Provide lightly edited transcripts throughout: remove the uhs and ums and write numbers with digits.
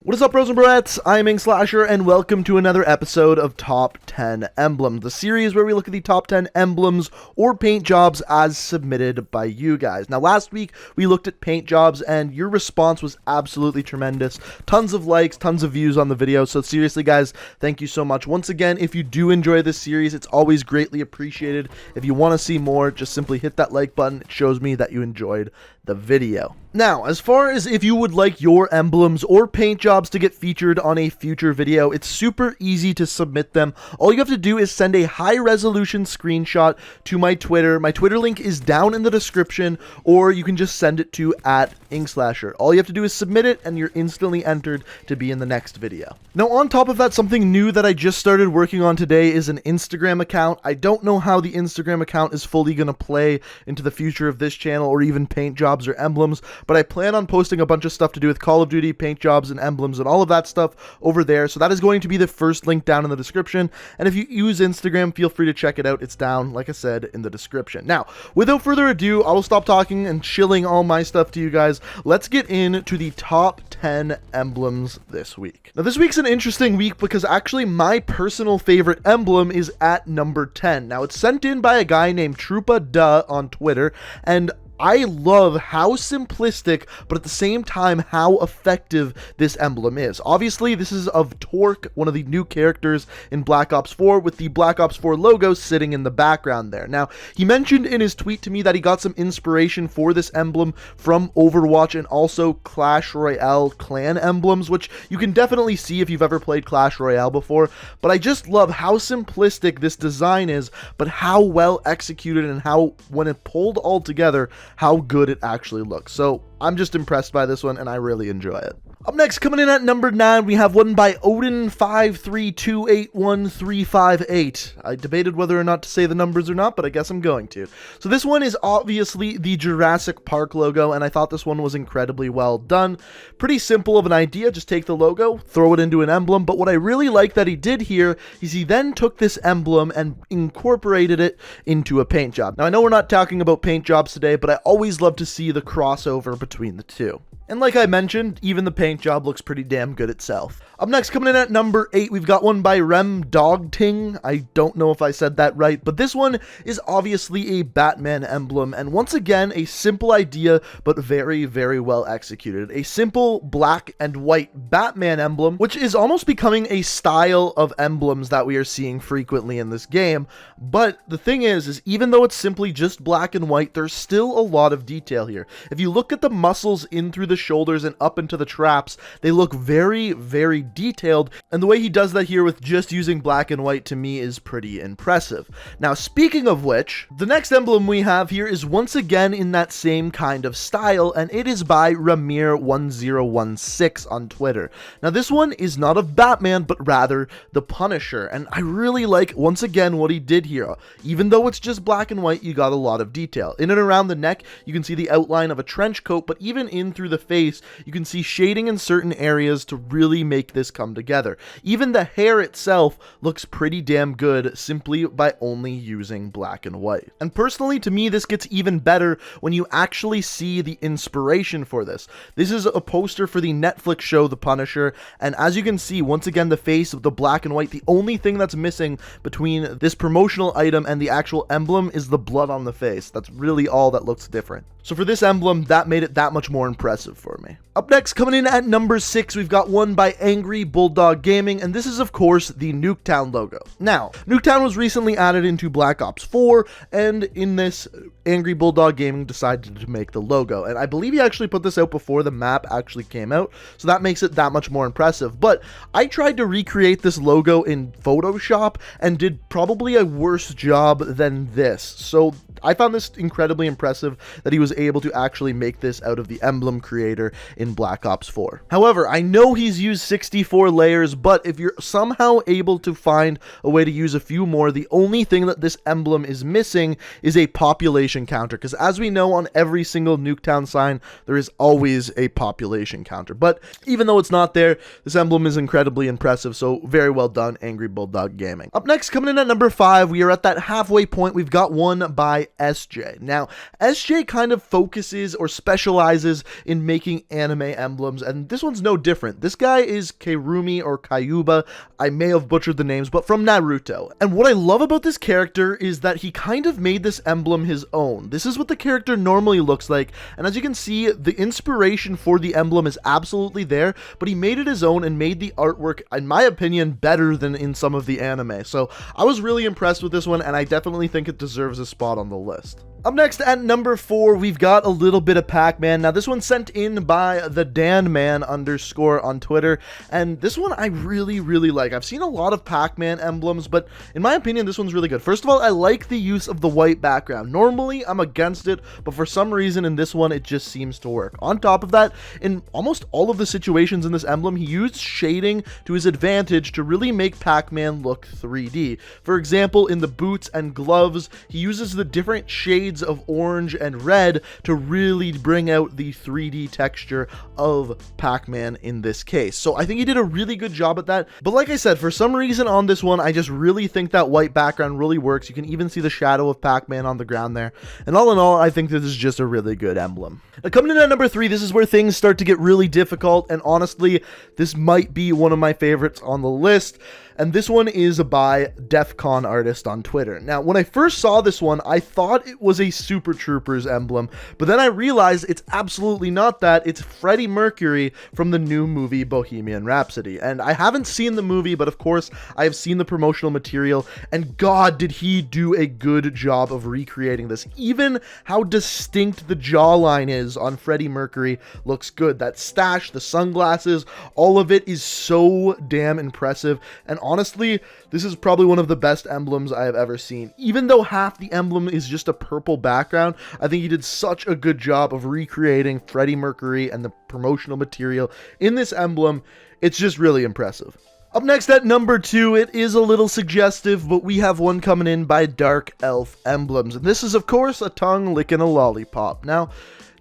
What is up, bros and broettes? I'm Inkslasher, and welcome to another episode of Top 10 Emblems, the series where we look at the top 10 emblems or paint jobs as submitted by you guys. Now, last week, we looked at paint jobs, and your response was absolutely tremendous. Tons of likes, tons of views on the video, so seriously, guys, thank you so much. Once again, if you do enjoy this series, it's always greatly appreciated. If you want to see more, just simply hit that like button. It shows me that you enjoyed the video. Now, as far as if you would like your emblems or paint jobs to get featured on a future video, it's super easy to submit them. All you have to do is send a high-resolution screenshot to my Twitter. My Twitter link is down in the description, or you can just send it to @Inkslasher. All you have to do is submit it, and you're instantly entered to be in the next video. Now, on top of that, something new that I just started working on today is an Instagram account. I don't know how the Instagram account is fully going to play into the future of this channel, or even paint jobs or emblems, but I plan on posting a bunch of stuff to do with Call of Duty, paint jobs, and emblems, and all of that stuff over there. So that is going to be the first link down in the description. And if you use Instagram, feel free to check it out. It's down, like I said, in the description. Now, without further ado, I will stop talking and shilling all my stuff to you guys. Let's get into the top 10 emblems this week. Now, this week's an interesting week because actually my personal favorite emblem is at number 10. Now, it's sent in by a guy named Trupa Duh on Twitter, and I love how simplistic, but at the same time, how effective this emblem is. Obviously, this is of Torque, one of the new characters in Black Ops 4, with the Black Ops 4 logo sitting in the background there. Now, he mentioned in his tweet to me that he got some inspiration for this emblem from Overwatch and also Clash Royale clan emblems, which you can definitely see if you've ever played Clash Royale before. But I just love how simplistic this design is, but how well executed and how, when it pulled all together, how good it actually looks. So I'm just impressed by this one, and I really enjoy it. Up next, coming in at number 9, we have one by Odin532811358. I debated whether or not to say the numbers or not, but I guess I'm going to. So this one is obviously the Jurassic Park logo, and I thought this one was incredibly well done. Pretty simple of an idea, just take the logo, throw it into an emblem, but what I really like that he did here is he then took this emblem and incorporated it into a paint job. Now, I know we're not talking about paint jobs today, but I always love to see the crossover between the two. And like I mentioned, even the paint job looks pretty damn good itself. Up next, coming in at number 8, we've got one by Rem Dogting. I don't know if I said that right, but this one is obviously a Batman emblem, and once again, a simple idea, but very, very well executed. A simple black and white Batman emblem, which is almost becoming a style of emblems that we are seeing frequently in this game. But the thing is even though it's simply just black and white, there's still a lot of detail here. If you look at the muscles in through the shoulders and up into the traps, they look very, very detailed, and the way he does that here with just using black and white to me is pretty impressive. Now, speaking of which, the next emblem we have here is once again in that same kind of style, and it is by Ramir1016 on Twitter. Now, this one is not of Batman, but rather the Punisher, and I really like, once again, what he did here. Even though it's just black and white, you got a lot of detail. In and around the neck, you can see the outline of a trench coat, but even in through the face, you can see shading in certain areas to really make this come together. Even the hair itself looks pretty damn good simply by only using black and white. And personally, to me, this gets even better when you actually see the inspiration for this. This is a poster for the Netflix show The Punisher, and as you can see, once again, the face of the black and white, the only thing that's missing between this promotional item and the actual emblem is the blood on the face. That's really all that looks different. So for this emblem, that made it that much more impressive for me. Up next, coming in at number 6, we've got one by Angry Bulldog Gaming, and this is, of course, the Nuketown logo. Now, Nuketown was recently added into Black Ops 4, and in this, Angry Bulldog Gaming decided to make the logo, and I believe he actually put this out before the map actually came out, so that makes it that much more impressive. But I tried to recreate this logo in Photoshop and did probably a worse job than this, so I found this incredibly impressive that he was able to actually make this out of the emblem creator in Black Ops 4. However, I know he's used 64 layers, but if you're somehow able to find a way to use a few more, the only thing that this emblem is missing is a population counter, because as we know, on every single Nuketown sign, there is always a population counter. But even though it's not there, this emblem is incredibly impressive, so very well done, Angry Bulldog Gaming. Up next, coming in at number 5, we are at that halfway point. We've got one by SJ. Now, SJ kind of focuses or specializes in making anime emblems, and this one's no different. This guy is Keirumi or Kyuba. I may have butchered the names, but from Naruto. And what I love about this character is that he kind of made this emblem his own. This is what the character normally looks like, and as you can see, the inspiration for the emblem is absolutely there, but he made it his own and made the artwork, in my opinion, better than in some of the anime. So I was really impressed with this one, and I definitely think it deserves a spot on the list. Up next at number 4, we've got a little bit of PacMan. Now this one's sent in by the DanMan _ on Twitter, and this one I really like. I've seen a lot of PacMan emblems, but in my opinion this one's really good. First of all, I like the use of the white background. Normally I'm against it, but for some reason in this one it just seems to work. On top of that, in almost all of the situations in this emblem, he used shading to his advantage to really make PacMan look 3D. For example, in the boots and gloves, he uses the different shades of orange and red to really bring out the 3D texture of PacMan in this case. So I think he did a really good job at that. But like I said, for some reason on this one, I just really think that white background really works. You can even see the shadow of PacMan on the ground there. And all in all, I think this is just a really good emblem. Now coming in at number 3, this is where things start to get really difficult, and honestly, this might be one of my favorites on the list. And this one is by DefCon Artist on Twitter. Now, when I first saw this one, I thought it was a Super Troopers emblem, but then I realized it's absolutely not that. It's Freddie Mercury from the new movie Bohemian Rhapsody. And I haven't seen the movie, but of course, I have seen the promotional material, and God, did he do a good job of recreating this. Even how distinct the jawline is on Freddie Mercury looks good. That stash, the sunglasses, all of it is so damn impressive. And honestly, this is probably one of the best emblems I have ever seen. Even though half the emblem is just a purple background, I think he did such a good job of recreating Freddie Mercury and the promotional material in this emblem. It's just really impressive. Up next at number 2, it is a little suggestive, but we have one coming in by Dark Elf Emblems. And this is, of course, a tongue licking a lollipop. Now,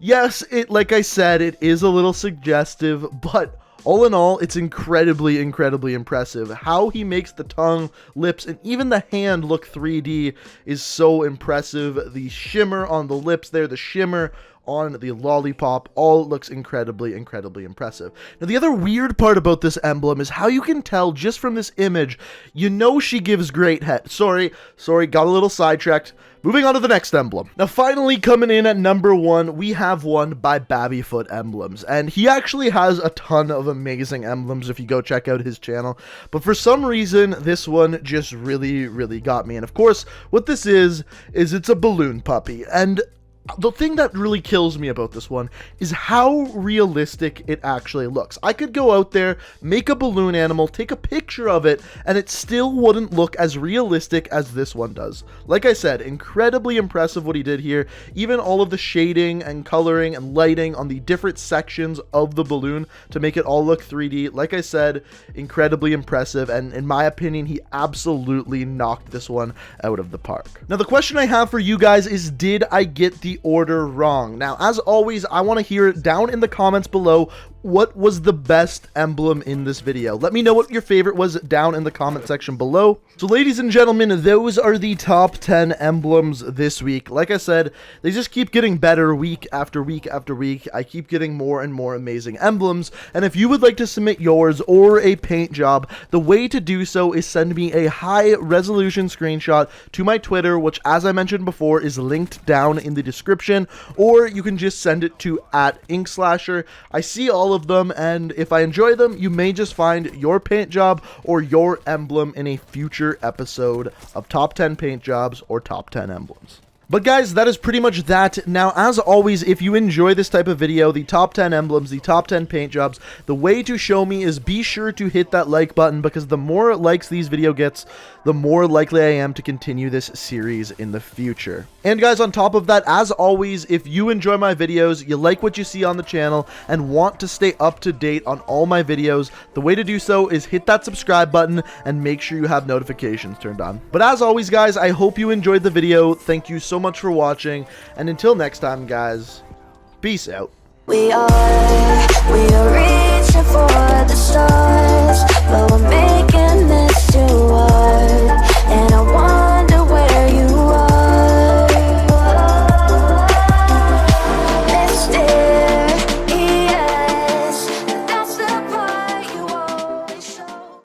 yes, like I said, it is a little suggestive, but all in all, it's incredibly impressive. How he makes the tongue, lips, and even the hand look 3D is so impressive. The shimmer on the lips there, the shimmer on the lollipop, all looks incredibly impressive. Now, the other weird part about this emblem is how you can tell just from this image, you know she gives great head. Sorry, got a little sidetracked. Moving on to the next emblem. Now, finally coming in at number 1, we have one by Babyfoot Emblems, and he actually has a ton of amazing emblems if you go check out his channel, but for some reason, this one just really got me. And of course, what this is it's a balloon puppy, and the thing that really kills me about this one is how realistic it actually looks. I could go out there, make a balloon animal, take a picture of it, and it still wouldn't look as realistic as this one does. Like I said, incredibly impressive what he did here. Even all of the shading and coloring and lighting on the different sections of the balloon to make it all look 3D. Like I said, incredibly impressive, and in my opinion, he absolutely knocked this one out of the park. Now, the question I have for you guys is, did I get the order wrong? Now, as always, I want to hear it down in the comments below. What was the best emblem in this video? Let me know what your favorite was down in the comment section below. So ladies and gentlemen, those are the top 10 emblems this week. Like I said, they just keep getting better week after week after week. I keep getting more and more amazing emblems, and if you would like to submit yours or a paint job, the way to do so is send me a high resolution screenshot to my Twitter, which, as I mentioned before, is linked down in the description, or you can just send it to @Inkslasher. I see all of them, and if I enjoy them, you may just find your paint job or your emblem in a future episode of Top 10 Paint Jobs or Top 10 Emblems. But guys, that is pretty much that. Now, as always, if you enjoy this type of video, the top 10 emblems, the top 10 paint jobs, the way to show me is be sure to hit that like button, because the more likes these video gets, the more likely I am to continue this series in the future. And guys, on top of that, as always, if you enjoy my videos, you like what you see on the channel, and want to stay up to date on all my videos, the way to do so is hit that subscribe button and make sure you have notifications turned on. But as always, guys, I hope you enjoyed the video. Thank you so much for watching, and until next time, guys, peace out. We are reaching for the stars.